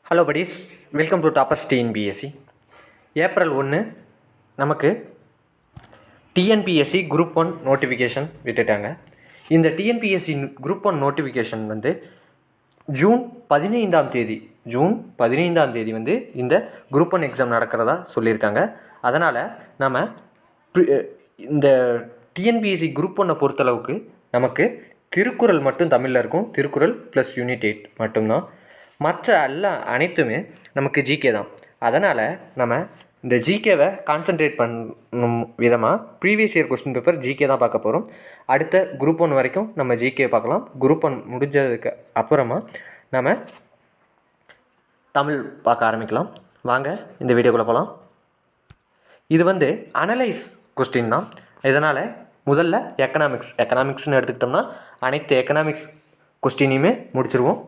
Hello buddies, welcome to toppers TNPSC. April 1 நமக்கு TNPSC group 1 notification விட்டுட்டாங்க. இந்த TNPSC group 1 notification வந்து June 15ஆம் தேதி வந்து இந்த குரூப் 1 எக்ஸாம் நடக்கிறதா சொல்லியிருக்காங்க. அதனால் நம்ம இந்த டிஎன்பிஎஸ்சி குரூப் 1 பொறுத்தளவுக்கு நமக்கு திருக்குறள் மட்டும் தமிழில் இருக்கும். திருக்குறள் ப்ளஸ் யூனிட் 8 மட்டும்தான். மற்ற அனைத்துமே நமக்கு ஜிகே தான். அதனால் நம்ம இந்த ஜிகேவை கான்சன்ட்ரேட் பண்ணும் விதமாக previous year question paper GK தான் பார்க்க போகிறோம். அடுத்த குரூப் 1 வரைக்கும் நம்ம ஜிகே பார்க்கலாம். குரூப் 1 முடிஞ்சதுக்கு அப்புறமா நம்ம தமிழ் பார்க்க ஆரம்பிக்கலாம். வாங்க இந்த வீடியோக்குள்ளே போகலாம். இது வந்து அனலைஸ் கொஸ்டின் தான். இதனால் முதல்ல எக்கனாமிக்ஸ்னு எடுத்துக்கிட்டோம்னா அனைத்து எக்கனாமிக்ஸ் கொஸ்டினையுமே முடிச்சிருவோம்.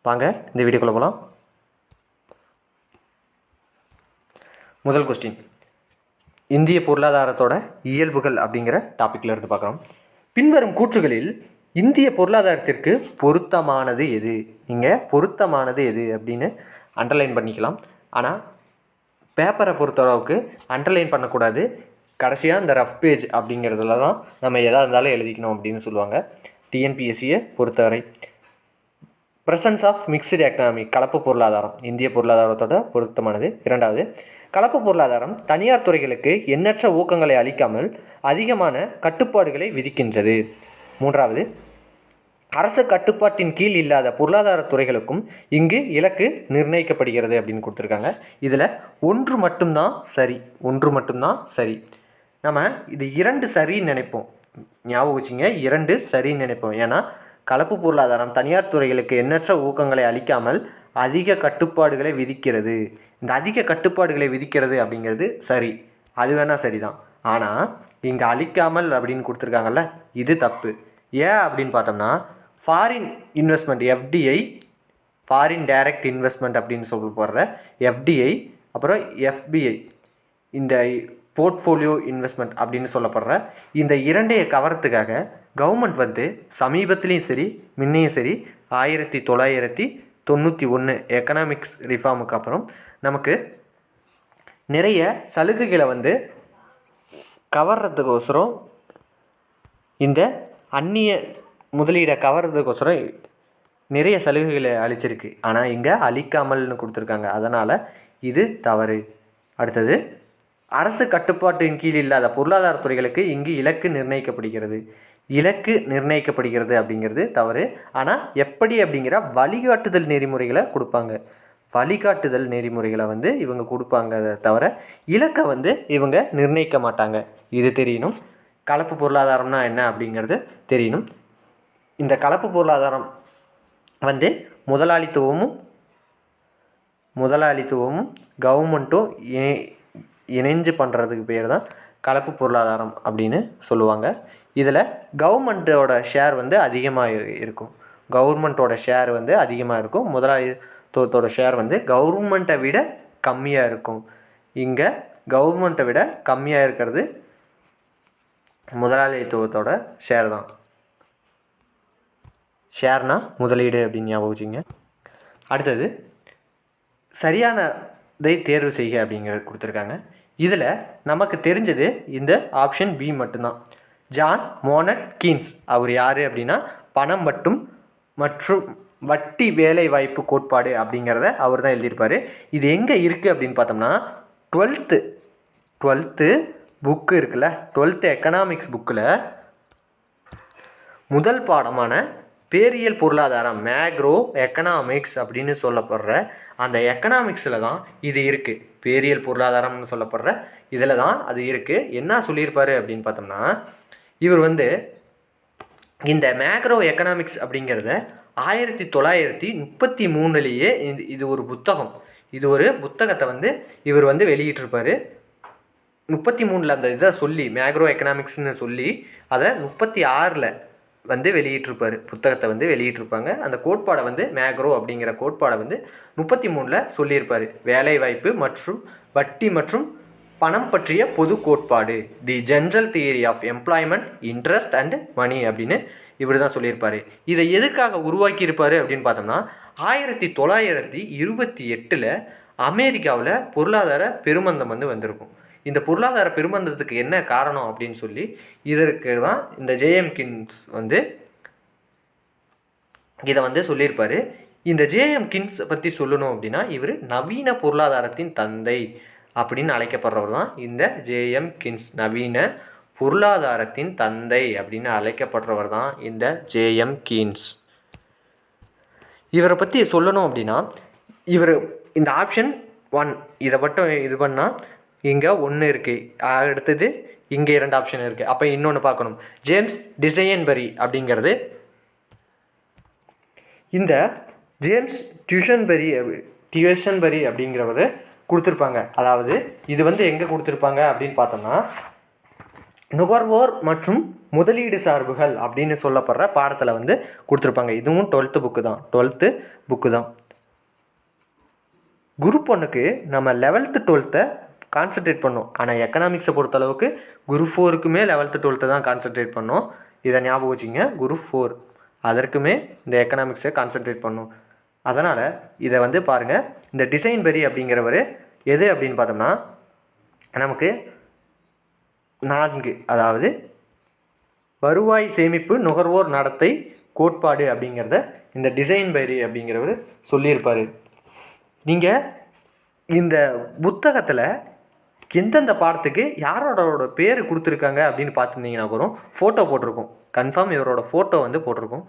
வாங்க இந்த வீடியோக்குள்ளே போகலாம். முதல் கொஸ்டின், இந்திய பொருளாதாரத்தோட இயல்புகள் அப்படிங்கிற டாப்பிக்கில் இருந்து பார்க்குறோம். பின்வரும் கூற்றுகளில் இந்திய பொருளாதாரத்திற்கு பொருத்தமானது எது? நீங்கள் பொருத்தமானது எது அப்படின்னு அண்டர்லைன் பண்ணிக்கலாம். ஆனால் பேப்பரை பொறுத்தளவுக்கு அண்டர்லைன் பண்ணக்கூடாது. கடைசியாக இந்த ரஃப் பேஜ் அப்படிங்கிறதுல தான் நம்ம எதாக இருந்தாலும் எழுதிக்கணும் அப்படின்னு சொல்லுவாங்க. டிஎன்பிஎஸ்சியை பொறுத்தவரை ப்ரெசன்ஸ் ஆஃப் மிக்சடு எக்கனாமி, கலப்பு பொருளாதாரம் இந்திய பொருளாதாரத்தோட பொருத்தமானது. இரண்டாவது, கலப்பு பொருளாதாரம் தனியார் துறைகளுக்கு எண்ணற்ற ஊக்கங்களை அளிக்காமல் அதிகமான கட்டுப்பாடுகளை விதிக்கின்றது. மூன்றாவது, அரசு கட்டுப்பாட்டின் கீழ் இல்லாத பொருளாதார துறைகளுக்கும் இங்கு இலக்கு நிர்ணயிக்கப்படுகிறது அப்படின்னு கொடுத்துருக்காங்க. இதில் ஒன்று மட்டும்தான் சரி. நம்ம இது 2 சரின்னு நினைப்போம். ஞாபகம் வச்சுங்க, 2 சரின்னு நினைப்போம். ஏன்னா கலப்பு பொருளாதாரம் தனியார் துறைகளுக்கு எண்ணற்ற ஊக்கங்களை அளிக்காமல் அதிக கட்டுப்பாடுகளை விதிக்கிறது. இந்த அதிக கட்டுப்பாடுகளை விதிக்கிறது அப்படிங்கிறது சரி, அது வேணால் சரிதான். ஆனால் இங்கே அளிக்காமல் அப்படின்னு கொடுத்துருக்காங்கல்ல, இது தப்பு. ஏன் அப்படின்னு பார்த்தோம்னா foreign investment FDI, foreign direct investment அப்படின்னு சொல்லப்படுற எஃப்டிஐ, அப்புறம் எஃபிஐ, இந்த போர்ட்ஃபோலியோ இன்வெஸ்ட்மெண்ட் அப்படின்னு சொல்லப்படுற இந்த இரண்டையை கவரத்துக்காக கவர்மெண்ட் வந்து சமீபத்துலேயும் சரி முன்னையும் சரி 1991 எக்கனாமிக்ஸ் ரிஃபார்முக்கு அப்புறம் நமக்கு நிறைய சலுகைகளை வந்து கவர்றதுக்கோசரம், இந்த அந்நிய முதலீடை கவர்றதுக்கோசரம் நிறைய சலுகைகளை அளிச்சிருக்கு. ஆனால் இங்கே அளிக்காமல்னு கொடுத்துருக்காங்க. அதனால் இது தவறு. அடுத்தது, அரசு கட்டுப்பாட்டின் கீழ் இல்லாத பொருளாதார துறைகளுக்கு இங்கு இலக்கு நிர்ணயிக்கப்படுகிறது அப்படிங்கிறது தவறு. ஆனால் எப்படி அப்படிங்கிற வழிகாட்டுதல் நெறிமுறைகளை கொடுப்பாங்க. வழிகாட்டுதல் நெறிமுறைகளை வந்து இவங்க கொடுப்பாங்க, தவிர இலக்கை வந்து இவங்க நிர்ணயிக்க மாட்டாங்க. இது தெரியணும். கலப்பு பொருளாதாரம்னா என்ன அப்படிங்கிறது தெரியணும். இந்த கலப்பு பொருளாதாரம் வந்து முதலாளித்துவமும் கவர்மெண்ட்டும் இணைஞ்சு பண்ணுறதுக்கு பேர் தான் கலப்பு பொருளாதாரம் அப்படின்னு சொல்லுவாங்க. இதில் கவர்மெண்ட்டோட ஷேர் வந்து அதிகமாக இருக்கும். முதலாளித்துவத்தோட ஷேர் வந்து கவர்மெண்ட்டை விட கம்மியாக இருக்கும். இங்கே கவர்மெண்ட்டை விட கம்மியாக இருக்கிறது முதலாளித்துவத்தோட ஷேர் தான். ஷேர்னா முதலீடு அப்படின்னு ஞாபகம் வச்சுங்க. அடுத்தது, சரியானதை தேர்வு செய்க அப்படிங்கிறது கொடுத்துருக்காங்க. இதில் நமக்கு தெரிஞ்சது இந்த ஆப்ஷன் பி மட்டும்தான். ஜான் மோனட் கீன்ஸ் அவர் யார் அப்படின்னா பணம் மற்றும் வட்டி வேலை வாய்ப்பு கோட்பாடு அப்படிங்கிறத அவர் தான் எழுதியிருப்பார். இது எங்கே இருக்குது அப்படின்னு பார்த்தோம்னா 12th புக்கு இருக்குல்ல, 12th எக்கனாமிக்ஸ் புக்கில் முதல் பாடமான பேரியல் பொருளாதாரம், மேக்ரோ எக்கனாமிக்ஸ் அப்படின்னு சொல்லப்படுற அந்த எக்கனாமிக்ஸில் தான் இது இருக்குது. பேரியல் பொருளாதாரம்னு சொல்லப்படுற இதில் தான் அது இருக்குது. என்ன சொல்லியிருப்பார் அப்படின்னு பார்த்தோம்னா, இவர் வந்து இந்த மேக்ரோ எக்கனாமிக்ஸ் அப்படிங்கிறத 1933 இது ஒரு புத்தகத்தை வந்து இவர் வந்து வெளியிட்டிருப்பார். 33 அந்த இதை சொல்லி மேக்ரோ எக்கனாமிக்ஸ்னு சொல்லி அதை 36 வந்து வெளியிட்டிருப்பார். புத்தகத்தை வந்து வெளியிட்டிருப்பாங்க. அந்த கோட்பாடை வந்து மேக்ரோ அப்படிங்கிற கோட்பாடை வந்து 33 சொல்லியிருப்பார். வேலை வாய்ப்பு மற்றும் வட்டி மற்றும் பணம் பற்றிய பொது கோட்பாடு, the general theory of employment, interest and money அப்படின்னு இவர் தான் சொல்லியிருப்பார். இதை எதுக்காக உருவாக்கியிருப்பார் அப்படின்னு பார்த்தோம்னா 1928 அமெரிக்காவில் பொருளாதார பெருமந்தம் வந்து வந்திருக்கும். இந்த பொருளாதார பெருமந்தத்துக்கு என்ன காரணம் அப்படின்னு சொல்லி இதற்கு தான் இந்த ஜேஎம் கின்ஸ் வந்து இதை வந்து சொல்லியிருப்பார். இந்த ஜேஎம் கின்ஸ் பற்றி சொல்லணும் அப்படின்னா இவர் நவீன பொருளாதாரத்தின் தந்தை அப்படின்னு அழைக்கப்படுறவர் தான் இந்த ஜேஎம் கின்ஸ். நவீன பொருளாதாரத்தின் தந்தை அப்படின்னு அழைக்கப்படுறவர் தான் இந்த ஜேஎம் கீன்ஸ். இவரை பற்றி சொல்லணும் அப்படின்னா இவர் இந்த ஆப்ஷன் 1 இதை மட்டும் இது பண்ணால் இங்கே 1 இருக்குது, அடுத்தது இங்கே 2 ஆப்ஷன் இருக்குது. அப்போ இன்னொன்று பார்க்கணும். ஜேம்ஸ் டிசையன்பரி அப்படிங்கிறது இந்த ஜேம்ஸ் டியூஷன்பரி அப்படிங்கிறவர் கொடுத்துருப்பாங்க. அதாவது இது வந்து எங்கே கொடுத்துருப்பாங்க அப்படின்னு பார்த்தோம்னா நுகர்வோர் மற்றும் முதலீடு சார்புகள் அப்படின்னு சொல்லப்படுற பாடத்தில் வந்து கொடுத்துருப்பாங்க. இதுவும் 12th புக்கு தான். குரூப் 1க்கு நம்ம 11th 12th கான்சன்ட்ரேட் பண்ணோம். ஆனால் எக்கனாமிக்ஸை பொறுத்தளவுக்கு குரூப் 4க்குமே 11th 12th தான் கான்சன்ட்ரேட் பண்ணோம். இதை ஞாபகம் வச்சுங்க. குரூப் 4 அதற்குமே இந்த எக்கனாமிக்ஸை கான்சன்ட்ரேட் பண்ணோம். அதனால் இதை வந்து பாருங்கள். இந்த டிசைன்பரி அப்படிங்கிறவர் எது அப்படின்னு பார்த்தோம்னா நமக்கு 4 அதாவது வருவாய் சேமிப்பு நுகர்வோர் நடத்தை கோட்பாடு அப்படிங்கிறத இந்த டிசைன்பரி அப்படிங்கிறவர் சொல்லியிருப்பார். நீங்கள் இந்த புத்தகத்தில் எந்தெந்த பாடத்துக்கு யாரோட பேர் கொடுத்துருக்காங்க அப்படின்னு பார்த்துருந்தீங்கன்னா கூட ஃபோட்டோ போட்டிருக்கோம். கன்ஃபார்ம் இவரோட ஃபோட்டோ வந்து போட்டிருக்கோம்.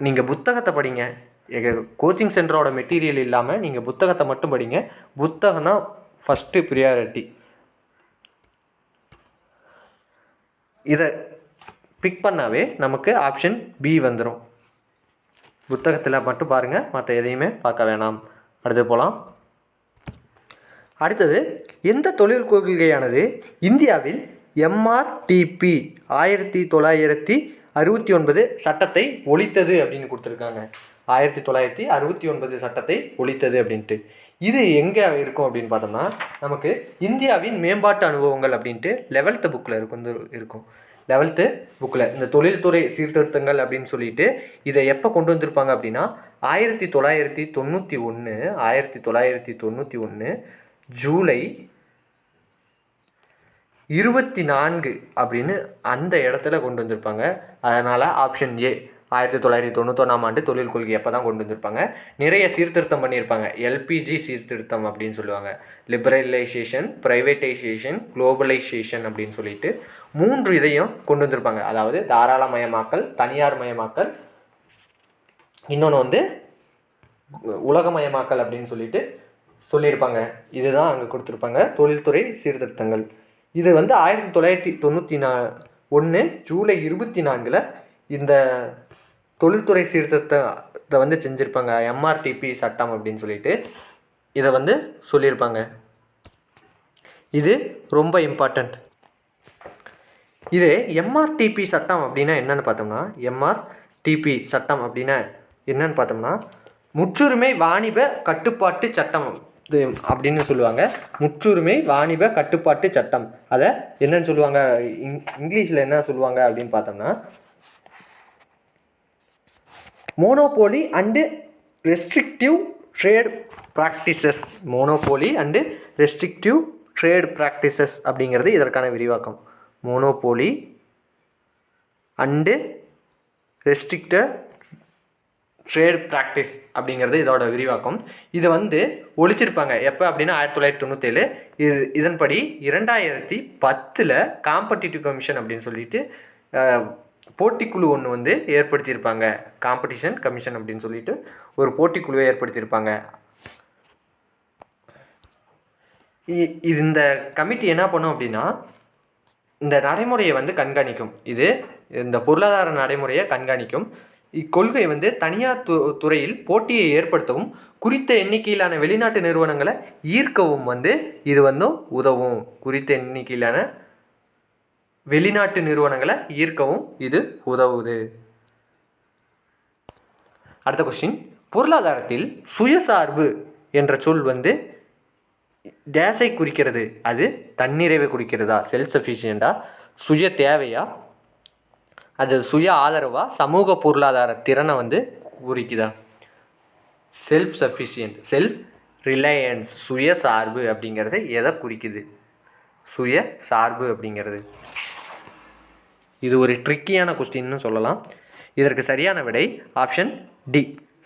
நீங்கள் புத்தகத்தை படிங்க. கோச்சிங் சென்டரோட மெட்டீரியல் இல்லாமல் நீங்கள் புத்தகத்தை மட்டும் படிங்க. புத்தகம் தான் ஃபஸ்ட்டு ப்ரியாரிட்டி. இதை பிக் பண்ணாவே நமக்கு ஆப்ஷன் பி வந்துடும். புத்தகத்தில் மட்டும் பாருங்கள், மற்ற எதையுமே பார்க்க வேணாம். அடுத்து போகலாம். அடுத்தது எந்த தொழில் கொள்கையானது இந்தியாவில் எம்ஆர்டிபி 1969 சட்டத்தை ஒழித்தது அப்படின்னு கொடுத்துருக்காங்க. 1969 சட்டத்தை ஒழித்தது அப்படின்ட்டு. இது எங்கே இருக்கும் அப்படின்னு பார்த்தோம்னா நமக்கு இந்தியாவின் மேம்பாட்டு அனுபவங்கள் அப்படின்ட்டு 11th புக்கில் இருக்கும். 11th புக்கில் இந்த தொழில்துறை சீர்திருத்தங்கள் அப்படின்னு சொல்லிட்டு இதை எப்போ கொண்டு வந்திருப்பாங்க அப்படின்னா 1991 ஜூலை 24 அப்படின்னு அந்த இடத்துல கொண்டு வந்திருப்பாங்க. அதனால் ஆப்ஷன் ஏ 1991 தொழில் கொள்கை எப்போ தான் கொண்டு வந்திருப்பாங்க. நிறைய சீர்திருத்தம் பண்ணியிருப்பாங்க. எல்பிஜி சீர்திருத்தம் அப்படின்னு சொல்லுவாங்க. லிபரலைசேஷன், ப்ரைவேட்டைசேஷன், குளோபலைசேஷன் அப்படின்னு சொல்லிட்டு 3 இதையும் கொண்டு வந்திருப்பாங்க. அதாவது தாராளமயமாக்கல், தனியார் மயமாக்கல், இன்னொன்று வந்து உலகமயமாக்கல் அப்படின்னு சொல்லிட்டு சொல்லியிருப்பாங்க. இதுதான் அங்கே கொடுத்துருப்பாங்க தொழில்துறை சீர்திருத்தங்கள். இது வந்து 1991 ஜூலை 24 இந்த தொழில்துறை சீர்திருத்தத்தை வந்து செஞ்சுருப்பாங்க. எம்ஆர்டிபி சட்டம் அப்படின்னு சொல்லிட்டு இதை வந்து சொல்லியிருப்பாங்க. இது ரொம்ப இம்பார்ட்டண்ட். இது எம்ஆர்டிபி சட்டம் அப்படின்னா என்னன்னு பார்த்தோம்னா எம்ஆர்டிபி சட்டம் அப்படின்னா என்னன்னு பார்த்தோம்னா முற்றுரிமை வாணிப கட்டுப்பாட்டு சட்டம் அப்படின்னு சொல்லுவாங்க. முற்றுரிமை வாணிப கட்டுப்பாட்டு சட்டம். அதை என்னன்னு சொல்லுவாங்க, இங்கிலீஷில் என்ன சொல்லுவாங்க அப்படின்னு பார்த்தோம்னா monopoly and restrictive trade practices. Monopoly and restrictive trade practices அப்படிங்கிறது இதற்கான விரிவாக்கம். Monopoly and restricted trade practice அப்படிங்கிறது இதோட விரிவாக்கம். இதை வந்து ஒழிச்சிருப்பாங்க எப்போ அப்படின்னா 1997. இதன்படி 2010 காம்படிட்டிவ் கமிஷன் அப்படின்னு சொல்லிட்டு போட்டிக்குழு ஒன்று வந்து ஏற்படுத்தியிருப்பாங்க. காம்படிஷன் கமிஷன் அப்படின்னு சொல்லிட்டு ஒரு போட்டிக்குழுவை ஏற்படுத்தியிருப்பாங்க. இந்த கமிட்டி என்ன பண்ணும் அப்படின்னா இந்த நடைமுறையை வந்து கண்காணிக்கும். இந்த பொருளாதார நடைமுறையை கண்காணிக்கும். இக்கொள்கை வந்து தனியார் துறையில் போட்டியை ஏற்படுத்தவும் குறித்த எண்ணிக்கையிலான வெளிநாட்டு நிறுவனங்களை ஈர்க்கவும் வந்து இது வந்து உதவும். குறித்த எண்ணிக்கையிலான வெளிநாட்டு நிறுவனங்களை ஈர்க்கவும் இது உதவுது. அடுத்த கொஸ்டின், பொருளாதாரத்தில் சுயசார்பு என்ற சொல் வந்து டேஸை குறிக்கிறது. அது தன்னிறைவை குறிக்கிறதா, செல்ஃப் சஃபிஷியண்டா, சுய தேவையா, அது சுய ஆதரவா, சமூக பொருளாதார திறனை வந்து குறிக்குதா? செல்ஃப் சஃபிஷியன்ட், செல்ஃப் ரிலையன்ஸ், சுயசார்பு அப்படிங்கிறது எதை குறிக்குது? சுயசார்பு அப்படிங்கிறது. இது ஒரு ட்ரிக்கியான கொஸ்டின்னு சொல்லலாம். இதற்கு சரியான விடை ஆப்ஷன் டி,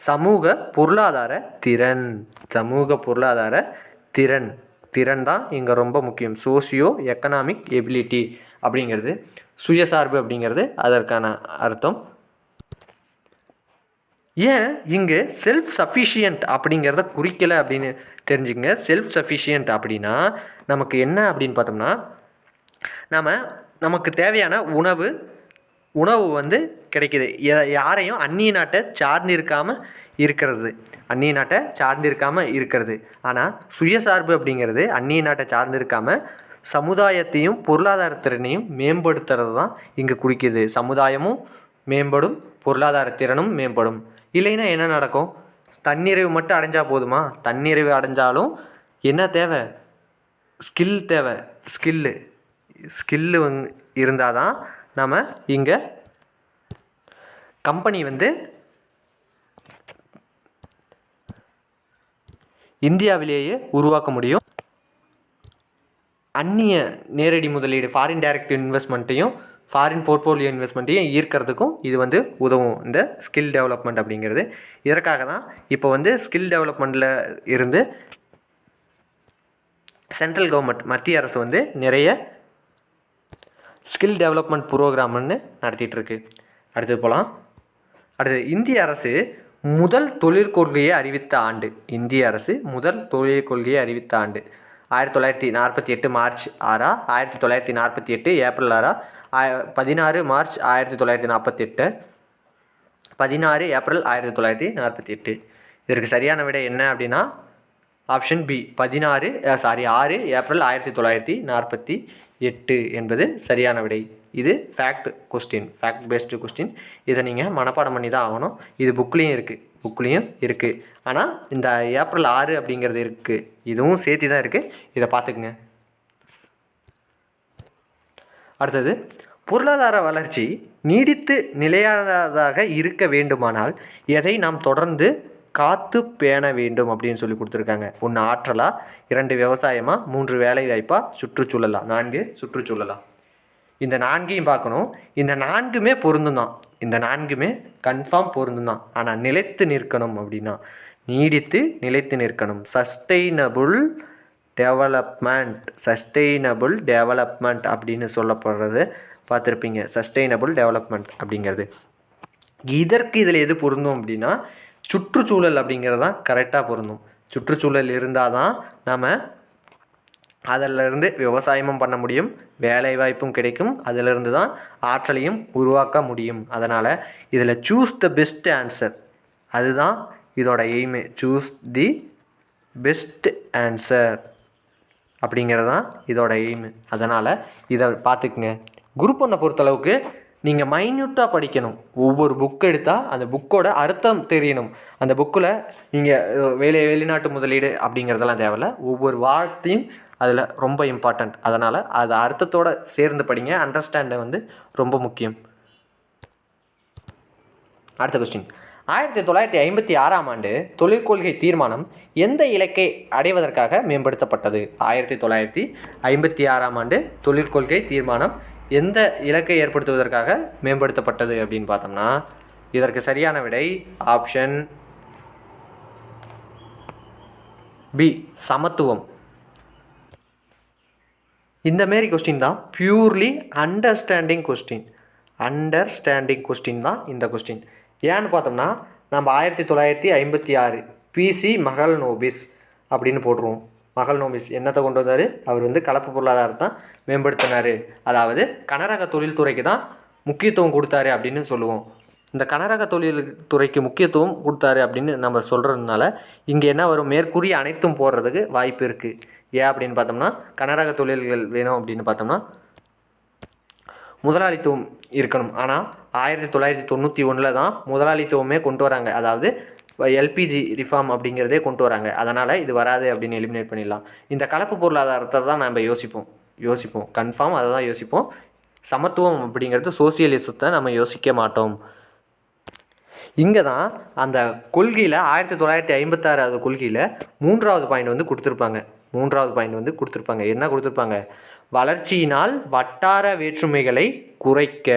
சமூக பொருளாதார திறன். சமூக பொருளாதார திறன், திறன் தான் இங்கே ரொம்ப முக்கியம். சோசியோ எக்கனாமிக் எபிலிட்டி அப்படிங்கிறது, சுயசார்பு அப்படிங்கிறது அதற்கான அர்த்தம். ஏன் இங்கே செல்ஃப் சஃபிஷியன்ட் அப்படிங்கிறத குறிக்கலை அப்படின்னு தெரிஞ்சுக்கங்க. செல்ஃப் சஃபிஷியன்ட் அப்படின்னா நமக்கு என்ன அப்படின்னு பார்த்தோம்னா, நமக்கு தேவையான உணவு வந்து கிடைக்கிது. யாரையும் அந்நிய நாட்டை சார்ந்து இருக்காமல் இருக்கிறது. ஆனால் சுயசார்பு அப்படிங்கிறது அந்நிய நாட்டை சார்ந்து இருக்காமல் சமுதாயத்தையும் பொருளாதாரத்திறனையும் மேம்படுத்துறது தான் இங்கே குறிக்குது. சமுதாயமும் மேம்படும், பொருளாதார திறனும் மேம்படும். இல்லைன்னா என்ன நடக்கும்? தன்னிறைவு மட்டும் அடைஞ்சால் போதுமா? தன்னிறைவு அடைஞ்சாலும் என்ன தேவை? ஸ்கில் தேவை. ஸ்கில்லு இருந்தால் தான் நம்ம இங்கே கம்பெனி வந்து இந்தியாவிலேயே உருவாக்க முடியும். அந்நிய நேரடி முதலீடு, ஃபாரின் டைரக்ட் இன்வெஸ்ட்மெண்ட்டையும் ஃபாரின் போர்ட்ஃபோலியோ இன்வெஸ்ட்மெண்ட்டையும் ஈர்க்கிறதுக்கும் இது வந்து உதவும், இந்த ஸ்கில் டெவலப்மெண்ட் அப்படிங்கிறது. இதற்காக தான் இப்போ வந்து ஸ்கில் டெவலப்மெண்ட்டில் இருந்து சென்ட்ரல் கவர்மெண்ட், மத்திய அரசு வந்து நிறைய ஸ்கில் டெவலப்மெண்ட் ப்ரோக்ராம்னு நடத்திட்டுருக்கு. அடுத்தது போகலாம். அடுத்தது, இந்திய அரசு முதல் தொழிற்கொள்கையை அறிவித்த ஆண்டு. இந்திய அரசு முதல் தொழிற்கொள்கையை அறிவித்த ஆண்டு 1948 மார்ச் 6, 1948 ஏப்ரல் 6, 16 மார்ச் 1948, 16 ஏப்ரல் 1948. இதற்கு சரியான விடை என்ன அப்படின்னா ஆப்ஷன் பி, 6 ஏப்ரல் 1948 என்பது சரியான விடை. இது ஃபேக்ட் பேஸ்டு கொஸ்டின். இதை நீங்கள் மனப்பாடம் பண்ணி தான் ஆகணும். இது புக்லேயும் இருக்குது. ஆனால் இந்த ஏப்ரல் 6 அப்படிங்கிறது இருக்குது, இதுவும் சேர்த்து தான் இருக்குது. இதை பார்த்துக்குங்க. அடுத்தது, பொருளாதார வளர்ச்சி நீடித்து நிலையானதாக இருக்க வேண்டுமானால் எதை நாம் தொடர்ந்து காத்து பேண வேண்டும் அப்படின்னு சொல்லி கொடுத்துருக்காங்க. 1 ஆற்றலா, 2 விவசாயமா, 3 வேலை வாய்ப்பா, சுற்றுச்சூழலா, 4 சுற்றுச்சூழலா. இந்த 4ஐயும் பார்க்கணும். இந்த 4மே பொருந்தும் தான், இந்த 4மே கன்ஃபார்ம் பொருந்தும் தான். ஆனால் நிலைத்து நிற்கணும் அப்படின்னா, நீடித்து நிலைத்து நிற்கணும். சஸ்டெய்னபிள் டெவலப்மெண்ட் அப்படின்னு சொல்லப்படுறது பார்த்துருப்பீங்க. சஸ்டெய்னபிள் டெவலப்மெண்ட் அப்படிங்கிறது. இதில் எது பொருந்தும் அப்படின்னா சுற்றுச்சூழல் அப்படிங்கிறது தான் கரெக்டாக பொருந்தும். சுற்றுச்சூழல் இருந்தால் தான் நம்ம அதிலிருந்து விவசாயமும் பண்ண முடியும், வேலை வாய்ப்பும் கிடைக்கும், அதிலிருந்து தான் ஆற்றலையும் உருவாக்க முடியும். அதனால் இதில் சூஸ் த பெஸ்ட் ஆன்சர், அதுதான் இதோட aim. Choose the best answer அப்படிங்கிறது தான் இதோட எய்மு. அதனால் இதை பார்த்துக்குங்க. குரூப் 1 பொறுத்தளவுக்கு நீங்கள் மைன்யூட்டாக படிக்கணும். ஒவ்வொரு புக் எடுத்தால் அந்த புக்கோட அர்த்தம் தெரியணும். அந்த புக்கில் நீங்கள் வெளிநாட்டு முதலீடு அப்படிங்கிறதெல்லாம் தேவையில்ல. ஒவ்வொரு வார்த்தையும் அதில் ரொம்ப இம்பார்ட்டண்ட். அதனால் அது அர்த்தத்தோடு சேர்ந்து படிங்க. அண்டர்ஸ்டாண்டை வந்து ரொம்ப முக்கியம். அடுத்த கொஸ்டின், 1956ஆம் ஆண்டு தொழிற்கொள்கை தீர்மானம் எந்த இலக்கை அடைவதற்காக மேம்படுத்தப்பட்டது? 1956ஆம் ஆண்டு தொழிற்கொள்கை தீர்மானம் எந்த இலக்கை ஏற்படுத்துவதற்காக மேம்படுத்தப்பட்டது அப்படின்னு பார்த்தோம்னா, இதற்கு சரியான விடை ஆப்ஷன் பி, சமத்துவம். இந்த மாரி கொஸ்டின் தான் பியூர்லி அண்டர்ஸ்டாண்டிங் கொஸ்டின் தான் இந்த கொஸ்டின். ஏன்னு பார்த்தோம்னா, நம்ம 1956 பிசி மகல்நோபிஸ் அப்படின்னு போட்டுருவோம். மகல்நோபிஸ் என்னத்தை கொண்டு வந்தார்? அவர் வந்து கலப்பு பொருளாதாரத்தை தான் மேம்படுத்தினார். அதாவது கனரக தொழில்துறைக்கு தான் முக்கியத்துவம் கொடுத்தாரு அப்படின்னு சொல்லுவோம். இந்த கனரக தொழில்துறைக்கு முக்கியத்துவம் கொடுத்தாரு அப்படின்னு நம்ம சொல்கிறதுனால இங்கே என்ன வரும்? மேற்கூறிய அனைத்தும் போடுறதுக்கு வாய்ப்பு இருக்குது. ஏன் அப்படின்னு பார்த்தோம்னா, கனரக தொழில்கள் வேணும் அப்படின்னு பார்த்தோம்னா முதலாளித்துவம் இருக்கணும். ஆனால் 1991 தான் முதலாளித்துவமே கொண்டு வராங்க. அதாவது எல்பிஜி ரிஃபார்ம் அப்படிங்கிறதே கொண்டு வராங்க. அதனால் இது வராது அப்படின்னு எலிமினேட் பண்ணிடலாம். இந்த கலப்பு பொருளாதாரத்தை தான் நம்ம யோசிப்போம் கன்ஃபார்ம் அதை தான் யோசிப்போம். சமத்துவம் அப்படிங்கிறது சோசியலிசத்தை நம்ம யோசிக்க மாட்டோம். இங்கே தான் அந்த கொள்கையில் 1956 கொள்கையில் 3வது பாயிண்ட் வந்து கொடுத்துருப்பாங்க. 3வது பாயிண்ட் வந்து கொடுத்துருப்பாங்க. என்ன கொடுத்துருப்பாங்க? வளர்ச்சியினால் வட்டார வேற்றுமைகளை குறைக்க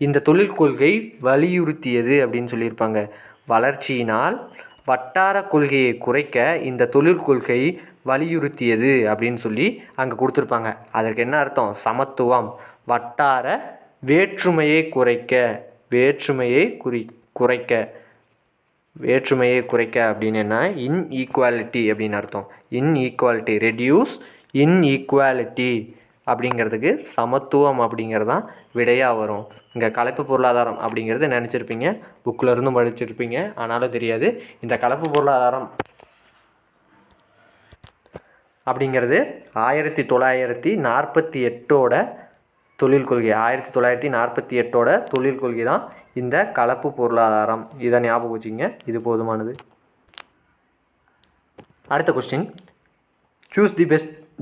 இந்த தொழில் கொள்கை வலியுறுத்தியது அப்படின்னு சொல்லியிருப்பாங்க. வளர்ச்சியினால் வட்டார கொள்கையை குறைக்க இந்த தொழில் கொள்கை வலியுறுத்தியது அப்படின்னு சொல்லி அங்கே கொடுத்துருப்பாங்க. அதற்கு என்ன அர்த்தம்? சமத்துவம். வட்டார வேற்றுமையை குறைக்க, வேற்றுமையை குறைக்க அப்படின்னு என்ன? இன்ஈக்குவாலிட்டி அப்படின்னு அர்த்தம். இன்ஈக்குவாலிட்டி, ரெடியூஸ் இன்ஈக்குவாலிட்டி அப்படிங்கிறதுக்கு சமத்துவம் அப்படிங்கிறது தான் விடையாக வரும். இங்கே கலப்பு பொருளாதாரம் அப்படிங்கிறது நினச்சிருப்பீங்க, புக்கில் இருந்தும் படிச்சிருப்பீங்க, ஆனாலும் தெரியாது. இந்த கலப்பு பொருளாதாரம் அப்படிங்கிறது 1948 தொழில் கொள்கை. 1948 தொழில் கொள்கை தான் இந்த கலப்பு பொருளாதாரம். இதை ஞாபகம் வச்சுங்க, இது போதுமானது. அடுத்த question,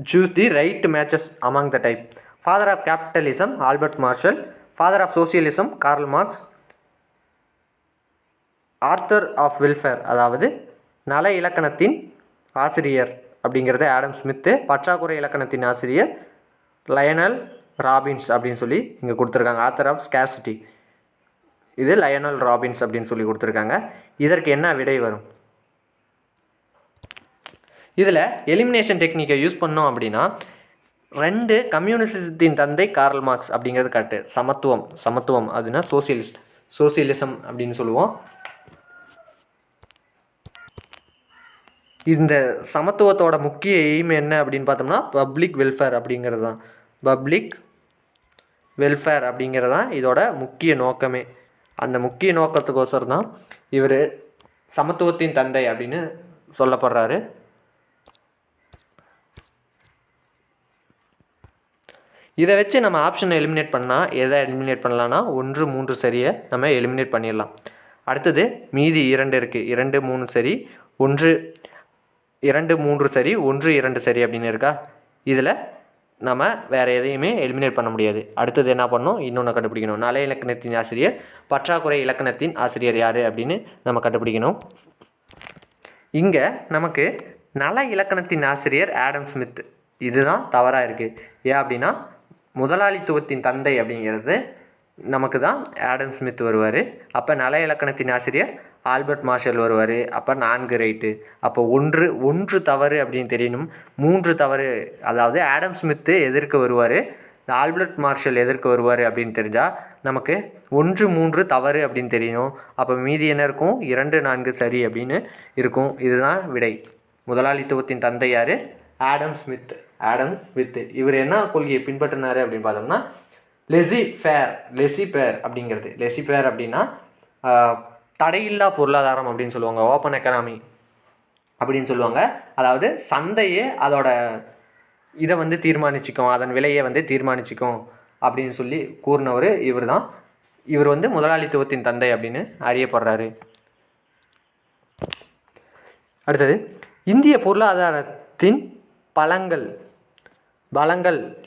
choose the right matches among the type. Father of capitalism Albert Marshall, father of socialism Karl Marx, author of welfare அதாவது நல இலக்கணத்தின் ஆசிரியர் அப்படிங்கிறது ஆடம் ஸ்மித்து, பற்றாக்குறை இலக்கணத்தின் ஆசிரியர் லயனல் ராபின்ஸ் அப்படின்னு சொல்லி இங்கே கொடுத்துருக்காங்க. ஆத்தர் ஆஃப் ஸ்கேர்சிட்டி இது லயனல் ராபின்ஸ் அப்படின்னு சொல்லி கொடுத்துருக்காங்க. இதற்கு என்ன விடை வரும்? இதில் எலிமினேஷன் டெக்னிக்கை யூஸ் பண்ணோம் அப்படின்னா 2 கம்யூனிசத்தின் தந்தை கார்ல் மார்க்ஸ் அப்படிங்கிறது கரெக்டு. சமத்துவம் அதுனா சோசியலிசம் அப்படின்னு சொல்லுவோம். இந்த சமத்துவத்தோட முக்கிய எய்ம் என்ன அப்படின்னு பார்த்தோம்னா பப்ளிக் வெல்ஃபேர் அப்படிங்கிறது தான். பப்ளிக் வெல்ஃபேர் அப்படிங்கிறது தான் இதோட முக்கிய நோக்கமே. அந்த முக்கிய நோக்கத்துக்கோசரம் தான் இவர் சமத்துவத்தின் தந்தை அப்படின்னு சொல்லப்படுறாரு. இதை வச்சு நம்ம ஆப்ஷனை எலிமினேட் பண்ணால் எதை எலிமினேட் பண்ணலான்னா 1, 3 சரியை நம்ம எலிமினேட் பண்ணிடலாம். அடுத்தது மீதி 2 இருக்குது. 2, 3 சரி, 1, 2, 3 சரி, 1, 2 சரி அப்படின்னு இருக்கா. இதில் நம்ம வேறு எதையுமே எலிமினேட் பண்ண முடியாது. அடுத்தது என்ன பண்ணணும்? இன்னொன்று கண்டுபிடிக்கணும். நல இலக்கணத்தின் ஆசிரியர், பற்றாக்குறை இலக்கணத்தின் ஆசிரியர் யார் அப்படின்னு நம்ம கண்டுபிடிக்கணும். இங்கே நமக்கு நல இலக்கணத்தின் ஆசிரியர் ஆடம் ஸ்மித், இதுதான் தவறாக இருக்குது. ஏன் அப்படின்னா முதலாளித்துவத்தின் தந்தை அப்படிங்கிறது நமக்கு தான் ஆடம் ஸ்மித் வருவார். அப்போ நல இலக்கணத்தின் ஆசிரியர் ஆல்பர்ட் மார்ஷல் வருவார். அப்போ 4 ரைட்டு. அப்போ 1 தவறு அப்படின்னு தெரியணும். 3 தவறு, அதாவது ஆடம் ஸ்மித்து எதிர்க்க வருவார், ஆல்பர்ட் மார்ஷல் எதிர்க்க வருவார் அப்படின்னு தெரிஞ்சால் நமக்கு 1, 3 தவறு அப்படின்னு தெரியணும். அப்போ மீதி என்ன இருக்கும்? 2, 4 சரி அப்படின்னு இருக்கும். இதுதான் விடை. முதலாளித்துவத்தின் தந்தை யார்? Adam Smith. இவர் என்ன கொள்கையை பின்பற்றினார் அப்படின்னு பார்த்தோம்னா லெசி ஃபேர் அப்படிங்கிறது. லெசி ஃபேர் அப்படின்னா தடையில்லா பொருளாதாரம் அப்படின்னு சொல்லுவாங்க, ஓப்பன் எக்கனாமி அப்படின்னு சொல்லுவாங்க. அதாவது சந்தையே அதோட இதை வந்து தீர்மானிச்சிக்கும், அதன் விலையை வந்து தீர்மானிச்சிக்கும் அப்படின்னு சொல்லி கூறினவர் இவர் தான். இவர் வந்து முதலாளித்துவத்தின் தந்தை அப்படின்னு அறியப்படுறாரு. அடுத்தது, இந்திய பொருளாதாரத்தின் பலங்கள்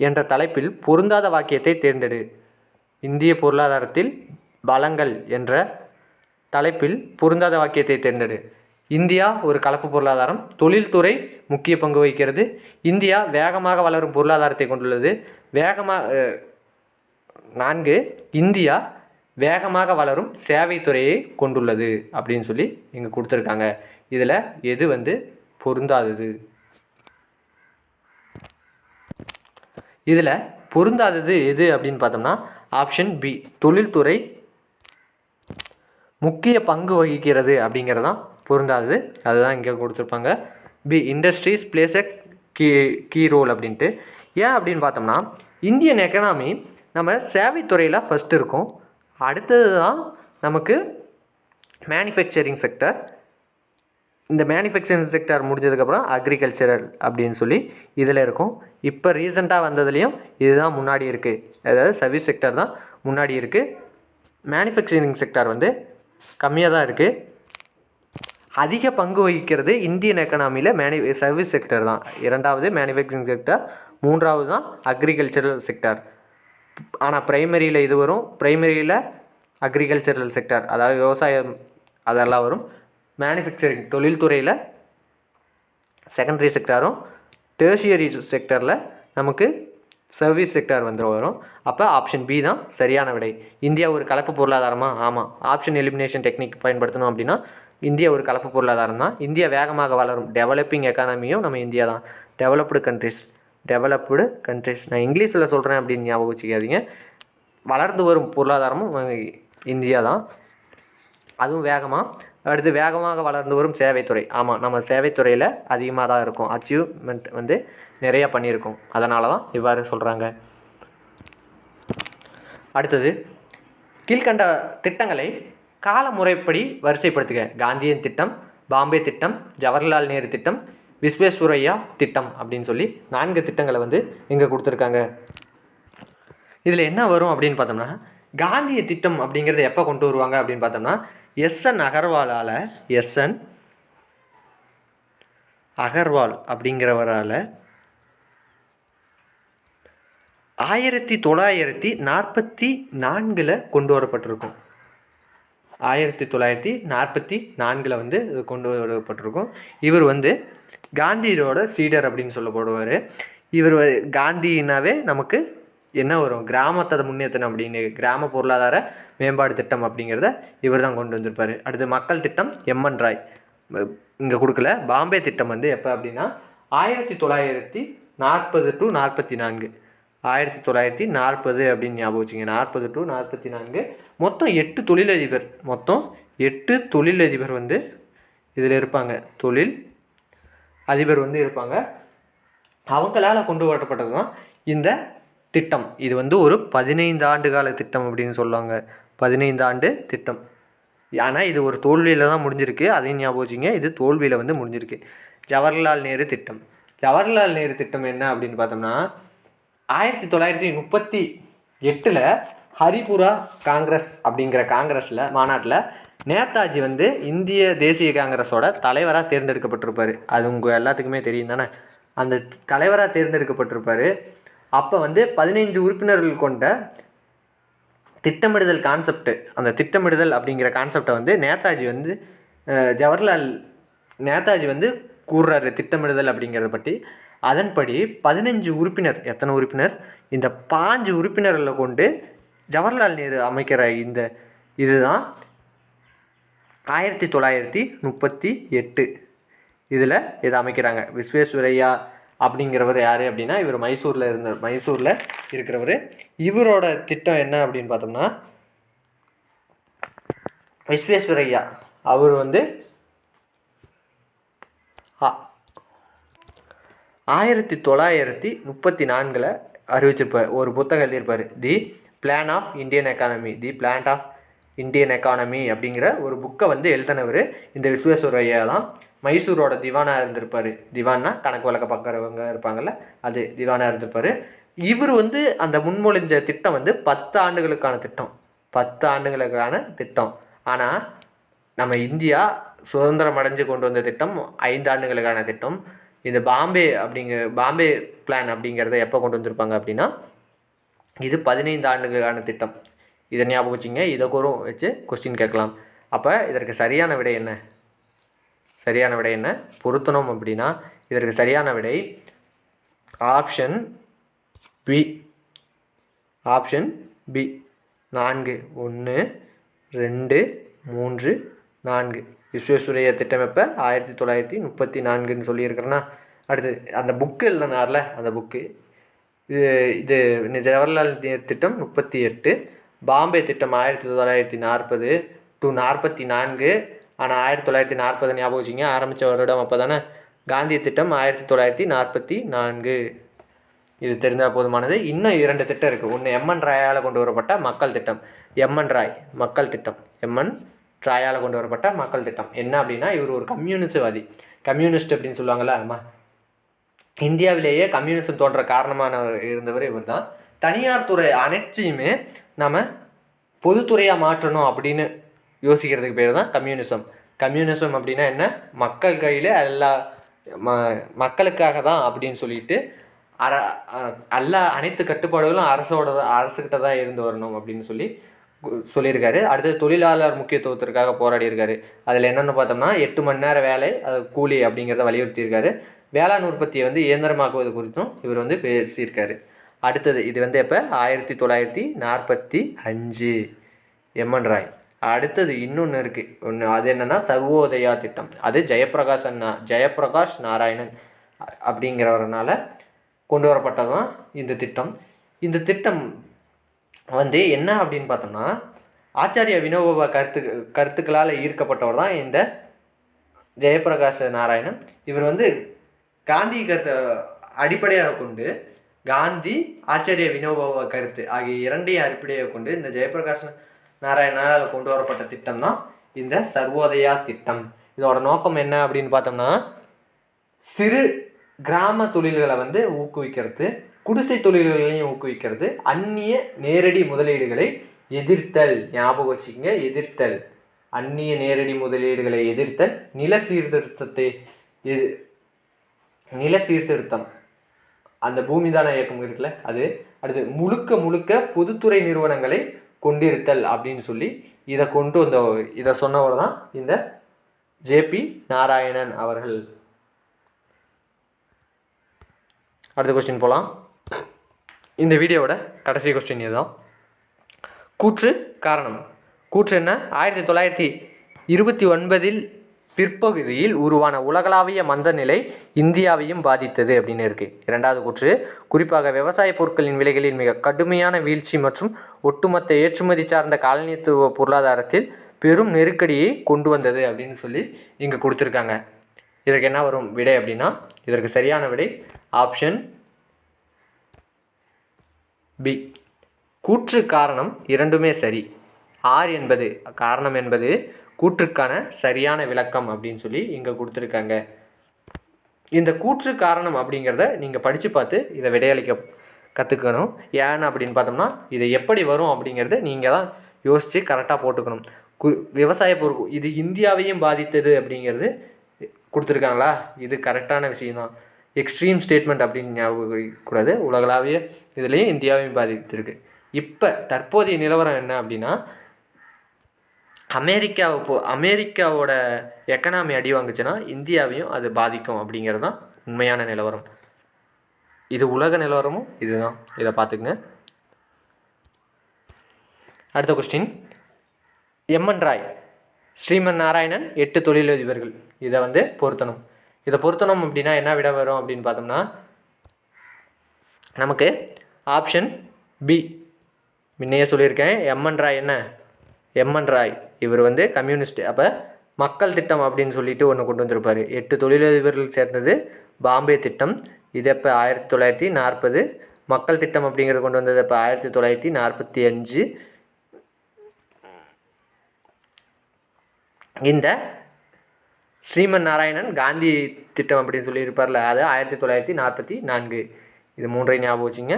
என்ற தலைப்பில் பொருந்தாத வாக்கியத்தை தேர்ந்தெடு. இந்திய பொருளாதாரத்தில் பலங்கள் என்ற தலைப்பில் பொருந்தாத வாக்கியத்தை தேர்ந்தெடு. இந்தியா ஒரு கலப்பு பொருளாதாரம், தொழில்துறை முக்கிய பங்கு வகிக்கிறது, இந்தியா வேகமாக வளரும் பொருளாதாரத்தை கொண்டுள்ளது, 4 இந்தியா வேகமாக வளரும் சேவைத்துறையை கொண்டுள்ளது அப்படின்னு சொல்லி இங்கே கொடுத்துருக்காங்க. இதில் எது வந்து பொருந்தாதது? இதில் பொருந்தாதது எது அப்படின்னு பார்த்தோம்னா ஆப்ஷன் பி, தொழில்துறை முக்கிய பங்கு வகிக்கிறது அப்படிங்கிறது தான் பொருந்தாதது. அதுதான் இங்கே கொடுத்துருப்பாங்க. B, industries plays a key role அப்படின்ட்டு. ஏன் அப்படின்னு பார்த்தோம்னா இந்தியன் எக்கனாமி நம்ம சேவைத்துறையில் ஃபஸ்ட்டு இருக்கும், அடுத்தது தான் நமக்கு மேனுஃபேக்சரிங் செக்டர். இந்த மேனுஃபேக்சரிங் செக்டர் முடிஞ்சதுக்கப்புறம் அக்ரிகல்ச்சரல் அப்படின்னு சொல்லி இதில் இருக்கும். இப்போ ரீசெண்டாக வந்ததுலேயும் இதுதான் முன்னாடி இருக்குது, அதாவது சர்வீஸ் செக்டர் தான் முன்னாடி இருக்குது. மேனுஃபேக்சரிங் செக்டர் வந்து கம்மியாக தான் இருக்குது. அதிக பங்கு வகிக்கிறது இந்தியன் எக்கனாமியில் சர்வீஸ் செக்டர் தான். 2வது மேனுஃபேக்சரிங் செக்டர், 3வது தான் அக்ரிகல்ச்சரல் செக்டர். ஆனால் பிரைமரியில் இது வரும், பிரைமரியில் அக்ரிகல்ச்சரல் செக்டர், அதாவது விவசாயம் அதெல்லாம் வரும். மேனுஃபேக்சரிங் தொழில்துறையில் செகண்டரி செக்டாரும், டெர்ஷியரி செக்டரில் நமக்கு சர்வீஸ் செக்டார் வரும். அப்போ ஆப்ஷன் பி தான் சரியான விடை. இந்தியா ஒரு கலப்பு பொருளாதாரமா? ஆமாம். ஆப்ஷன் எலிமினேஷன் டெக்னிக் பயன்படுத்தணும் அப்படின்னா இந்தியா ஒரு கலப்பு பொருளாதாரம் தான். இந்தியா வேகமாக வளரும் டெவலப்பிங் எக்கானமியும் நம்ம இந்தியா தான். டெவலப்டு கண்ட்ரிஸ் நான் இங்கிலீஷில் சொல்கிறேன் அப்படின்னு ஞாபகம் வச்சுக்காதீங்க. வளர்ந்து வரும் பொருளாதாரமும் இந்தியா தான், அதுவும் வேகமாக. அடுத்து வேகமாக வளர்ந்து வரும் சேவைத்துறை. ஆமாம், நம்ம சேவைத்துறையில் அதிகமாக தான் இருக்கும். அச்சீவ்மெண்ட் வந்து நிறையா பண்ணியிருக்கோம், அதனால தான் இவ்வாறு சொல்கிறாங்க. அடுத்தது, கீழ்கண்ட திட்டங்களை காலமுறைப்படி வரிசைப்படுத்துக. காந்தியின் திட்டம், பாம்பே திட்டம், ஜவஹர்லால் நேரு திட்டம், விஸ்வேஸ்வரய்யா திட்டம் அப்படின்னு சொல்லி 4 திட்டங்களை வந்து இங்கே கொடுத்துருக்காங்க. இதில் என்ன வரும் அப்படின்னு பார்த்தோம்னா, காந்திய திட்டம் அப்படிங்கிறத எப்போ கொண்டு வருவாங்க அப்படின்னு பார்த்தோம்னா எஸ்என் அகர்வால் அப்படிங்கிறவரால் 1944 கொண்டு வரப்பட்டிருக்கும். 1944 வந்து இது கொண்டு வரப்பட்டிருக்கும். இவர் வந்து காந்தியோட சீடர் அப்படின்னு சொல்லப்படுவார். இவர் காந்தினாவே நமக்கு என்ன வரும்? கிராமத்தை முன்னேற்றணும் அப்படின்னு, கிராம பொருளாதார மேம்பாடு திட்டம் அப்படிங்கிறத இவர் தான் கொண்டு வந்திருப்பார். அடுத்து மக்கள் திட்டம் எம்என் ராய் இங்கே கொடுக்கல. பாம்பே திட்டம் வந்து எப்போ அப்படின்னா 1940 to 44. 1940 அப்படின்னு ஞாபகம் வச்சுங்க. 40 to 44. மொத்தம் 8 தொழிலதிபர் வந்து இதில் இருப்பாங்க. தொழில் அதிபர் வந்து இருப்பாங்க. அவங்களால் கொண்டு வரப்பட்டது தான் இந்த திட்டம். இது வந்து ஒரு 15 ஆண்டு கால திட்டம் அப்படின்னு சொல்லுவாங்க. 15 ஆண்டு திட்டம். ஆனால் இது ஒரு தோல்வியில் தான் முடிஞ்சிருக்கு, அதையும் ஞாபகம் வச்சுங்க. இது தோல்வியில் வந்து முடிஞ்சிருக்கு. ஜவஹர்லால் நேரு திட்டம் என்ன அப்படின்னு பார்த்தோம்னா 1938 ஹரிபுரா காங்கிரஸ் அப்படிங்கிற மாநாட்டில் நேதாஜி வந்து இந்திய தேசிய காங்கிரஸோட தலைவராக தேர்ந்தெடுக்கப்பட்டிருப்பார். அது உங்கள் எல்லாத்துக்குமே தெரியும் தானே. அந்த தலைவராக தேர்ந்தெடுக்கப்பட்டிருப்பார். அப்போ வந்து 15 உறுப்பினர்கள் கொண்ட திட்டமிடுதல் கான்செப்ட், அந்த திட்டமிடுதல் அப்படிங்கிற கான்செப்டை வந்து நேதாஜி வந்து கூறுறாரு திட்டமிடுதல் அப்படிங்கிறத பற்றி. அதன்படி 15 உறுப்பினர், எத்தனை உறுப்பினர்? இந்த 5 உறுப்பினர்களை கொண்டு ஜவஹர்லால் நேரு அமைக்கிற இந்த இதுதான் 1938 இதில் இதை அமைக்கிறாங்க. விஸ்வேஸ்வரய்யா அப்படிங்கிறவர் யார் அப்படின்னா இவர் மைசூரில் இருக்கிறவர். இவரோட திட்டம் என்ன அப்படின்னு பார்த்தோம்னா, விஸ்வேஸ்வரய்யா அவர் வந்து 1934 அறிவிச்சிருப்பார். ஒரு புத்தகம் எழுதியிருப்பார், the plan of Indian economy அப்படிங்கிற ஒரு புக்கை வந்து எழுதினவர் இந்த விஸ்வேஸ்வரய்யா தான். மைசூரோட திவானாக இருந்திருப்பார். திவான்னா கணக்கு வழக்க பார்க்குறவங்க இருப்பாங்கள்ல, அது திவானாக இருந்திருப்பார். இவர் வந்து அந்த முன்மொழிஞ்ச திட்டம் வந்து 10 ஆண்டுகளுக்கான திட்டம். ஆனால் நம்ம இந்தியா சுதந்திரம் அடைஞ்சு கொண்டு வந்த திட்டம் 5 ஆண்டுகளுக்கான திட்டம். இந்த பாம்பே பிளான் அப்படிங்கிறத எப்போ கொண்டு வந்திருப்பாங்க அப்படின்னா இது 15 ஆண்டுகளுக்கான திட்டம். இதை ஞாபகம் வச்சுங்க. இதை கூறும் வச்சு கொஸ்டின் கேட்கலாம். அப்போ இதற்கு சரியான விடை என்ன பொருத்தணும் அப்படின்னா இதற்கு சரியான விடை ஆப்ஷன் பி. 4 1 2 3 4. விஸ்வேஸ்வரய்யா திட்டம் எப்போ? 1934 சொல்லியிருக்கிறேன்னா. அடுத்து அந்த புக்கு எழுதினார்ல, அந்த புக்கு இது ஜவஹர்லால் நேரு திட்டம் 38, பாம்பே திட்டம் 1940 to 44. ஆனால் 1940 ஞாபகம் வச்சிங்க, ஆரம்பித்த வருடம் அப்போ தானே. காந்திய திட்டம் 1944. இது தெரிந்தால் போதுமானது. இன்னும் 2 திட்டம் இருக்குது. ஒன்று எம்என் ராயால் கொண்டு வரப்பட்ட மக்கள் திட்டம். எம்என் ராயால் கொண்டு வரப்பட்ட மக்கள் திட்டம் என்ன அப்படின்னா இவர் ஒரு கம்யூனிஸ்ட் அப்படின்னு சொல்லுவாங்கள்ல. ஆமாம், இந்தியாவிலேயே கம்யூனிசம் தோன்ற காரணமான இருந்தவர் இவர் தான். தனியார் துறை அனைத்தையுமே நம்ம பொதுத்துறையாக மாற்றணும் அப்படின்னு யோசிக்கிறதுக்கு பேர் தான் கம்யூனிசம் அப்படின்னா என்ன? மக்கள் கையில் மக்களுக்காக தான் அப்படின்னு சொல்லிட்டு அனைத்து கட்டுப்பாடுகளும் அரசுக்கிட்ட தான் இருந்து வரணும் அப்படின்னு சொல்லி சொல்லியிருக்காரு. அடுத்தது தொழிலாளர் முக்கியத்துவத்திற்காக போராடியிருக்காரு. அதில் என்னென்னு பார்த்தோம்னா 8 மணி நேர வேலை, அது கூலி அப்படிங்கிறத வலியுறுத்தியிருக்காரு. வேளாண் உற்பத்தியை வந்து இயந்திரமாக்குவது குறித்தும் இவர் வந்து பேசியிருக்காரு. அடுத்தது இது வந்து எப்போ 1945 எம்என் ராய். அடுத்தது இன்னொன்று இருக்குது ஒன்று, அது என்னென்னா சர்வோதயா திட்டம். அது ஜெயப்பிரகாஷ் நாராயணன் அப்படிங்கிறவரனால கொண்டு வரப்பட்டது தான் இந்த திட்டம். இந்த திட்டம் வந்து என்ன அப்படின்னு பார்த்தோம்னா ஆச்சாரிய வினோபா கருத்துக்களால் ஈர்க்கப்பட்டவர் தான் இந்த ஜெயப்பிரகாஷ் நாராயணன். இவர் வந்து காந்தி கருத்தை அடிப்படையாக கொண்டு காந்தி ஆச்சாரிய வினோபா கருத்து ஆகிய இரண்டையும் அடிப்படையாக கொண்டு இந்த ஜெயப்பிரகாஷ் நாராயணனால் கொண்டு வரப்பட்ட திட்டம் தான் இந்த சர்வோதயா திட்டம். இதோட நோக்கம் என்ன அப்படின்னு பார்த்தோம்னா சிறு கிராம தொழில்களை வந்து ஊக்குவிக்கிறது, குடிசை தொழில்களையும் ஊக்குவிக்கிறது, அந்நிய நேரடி முதலீடுகளை எதிர்த்தல். ஞாபகம் வச்சுக்கோங்க, எதிர்த்தல். அந்நிய நேரடி முதலீடுகளை எதிர்த்தல், நில சீர்திருத்தம் அந்த பூமிதான இயக்கம் இருக்குல்ல அது. அடுத்து முழுக்க பொதுத்துறை நிறுவனங்களை கொண்டிருத்தல் அப்படின்னு சொல்லி இதை சொன்னவர் தான் இந்த ஜேபி நாராயணன் அவர்கள். அடுத்த கொஸ்டின் போகலாம். இந்த வீடியோவோட கடைசி கொஸ்டின் இதுதான். கூற்று காரணம். கூற்று என்ன? 1929 பிற்பகுதியில் உருவான உலகளாவிய மந்த நிலை இந்தியாவையும் பாதித்தது அப்படின்னு இருக்குது. இரண்டாவது கூற்று, குறிப்பாக விவசாய பொருட்களின் விலைகளில் மிக கடுமையான வீழ்ச்சி மற்றும் ஒட்டுமொத்த ஏற்றுமதி சார்ந்த காலனித்துவ பொருளாதாரத்தில் பெரும் நெருக்கடியை கொண்டு வந்தது அப்படின்னு சொல்லி இங்கே கொடுத்துருக்காங்க. இதற்கு என்ன வரும் விடை அப்படின்னா, இதற்கு சரியான விடை ஆப்ஷன் பி. கூற்று காரணம் இரண்டுமே சரி. ஆர் என்பது காரணம் என்பது கூற்றுக்கான சரியான விளக்கம் அப்படின்னு சொல்லி இங்கே கொடுத்துருக்காங்க. இந்த கூற்று காரணம் அப்படிங்கிறத நீங்கள் படித்து பார்த்து இதை விடையளிக்க கற்றுக்கணும். ஏன்னு அப்படின்னு பார்த்தோம்னா இதை எப்படி வரும் அப்படிங்கிறத நீங்கள் தான் யோசித்து கரெக்டாக போட்டுக்கணும். விவசாய பொருள் இது இந்தியாவையும் பாதித்தது அப்படிங்கிறது கொடுத்துருக்காங்களா, இது கரெக்டான விஷயம்தான். எக்ஸ்ட்ரீம் ஸ்டேட்மெண்ட் அப்படின்னு ஞாபகம் கூடாது. உலகளாவிய இதுலேயும் இந்தியாவையும் பாதித்திருக்கு. இப்போ தற்போதைய நிலவரம் என்ன அப்படின்னா, அமெரிக்காவோட எக்கனாமி அடி வாங்குச்சுன்னா இந்தியாவையும் அது பாதிக்கும் அப்படிங்கிறது தான் உண்மையான நிலவரம். இது உலக நிலவரமும் இதுதான். இதை பார்த்துக்குங்க. அடுத்த கொஸ்டின், எம்என் ராய், ஸ்ரீமன் நாராயணன் 8 தொழிலதிபர்கள். இதை வந்து பொருத்தணும். இதை பொருத்தணும் அப்படின்னா என்ன விட வரும் அப்படின்னு பார்த்தோம்னா நமக்கு ஆப்ஷன் பி. முன்னையே சொல்லியிருக்கேன், எம்என் ராய் என்ன? எம்என் ராய் இவர் வந்து கம்யூனிஸ்ட். அப்போ மக்கள் திட்டம் அப்படின்னு சொல்லிட்டு ஒன்று கொண்டு வந்திருப்பார். 8 தொழிலதிபர்கள் சேர்ந்தது பாம்பே திட்டம். இது எப்போ 1940. மக்கள் திட்டம் அப்படிங்கிறது கொண்டு வந்தது இப்போ 1945. இந்த ஸ்ரீமன் நாராயணன் காந்தி திட்டம் அப்படின்னு சொல்லியிருப்பார்ல, அது 1944. இது மூன்றையும் ஞாபகம் வச்சுங்க.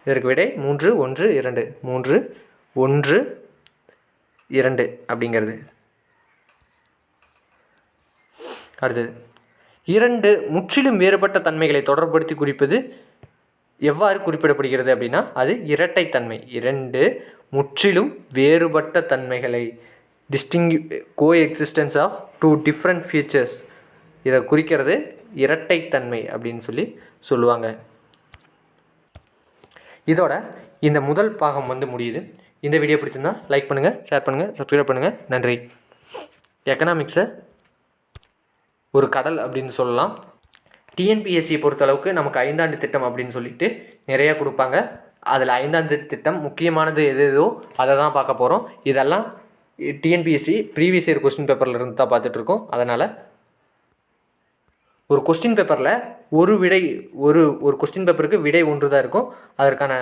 இதற்கு விடை 3, 1, 2. 3, 1, 2 அப்படிங்கிறது. அடுத்தது, 2 முற்றிலும் வேறுபட்ட தன்மைகளை தொடர்படுத்தி குறிப்பது எவ்வாறு குறிப்பிடப்படுகிறது அப்படின்னா அது இரட்டைத்தன்மை. 2 முற்றிலும் வேறுபட்ட தன்மைகளை கோஎக்ஸிஸ்டன்ஸ் ஆஃப் 2 டிஃப்ரெண்ட் ஃபீச்சர்ஸ், இதை குறிக்கிறது இரட்டைத்தன்மை அப்படின்னு சொல்லுவாங்க. இதோட இந்த முதல் பாகம் வந்து முடியுது. இந்த வீடியோ பிடிச்சிருந்தா லைக் பண்ணுங்கள், ஷேர் பண்ணுங்கள், சப்ஸ்கிரைப் பண்ணுங்கள். நன்றி. எக்கனாமிக்ஸை ஒரு கடல் அப்படின்னு சொல்லலாம். டிஎன்பிஎஸ்சியை பொறுத்தளவுக்கு நமக்கு 5 ஆண்டு திட்டம் அப்படின்னு சொல்லிட்டு நிறையா கொடுப்பாங்க. அதில் 5 ஆண்டு திட்டம் முக்கியமானது எதோ அதை தான் பார்க்க போகிறோம். இதெல்லாம் டிஎன்பிஎஸ்சி ப்ரீவியஸ் இயர் கொஸ்டின் பேப்பரில் இருந்து தான் பார்த்துட்ருக்கோம். அதனால் ஒரு கொஸ்டின் பேப்பரில் ஒரு கொஸ்டின் பேப்பருக்கு விடை 1 தான் இருக்கும். அதற்கான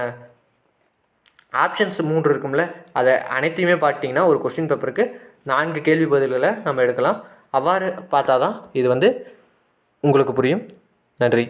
ஆப்ஷன்ஸ் 3 இருக்கும்ல, அதை அனைத்தையுமே பார்த்திங்கன்னா ஒரு கொஸ்டின் பேப்பருக்கு 4 கேள்வி பதில்களை நம்ம எடுக்கலாம். அவ்வாறு பார்த்தா தான் இது வந்து உங்களுக்கு புரியும். நன்றி.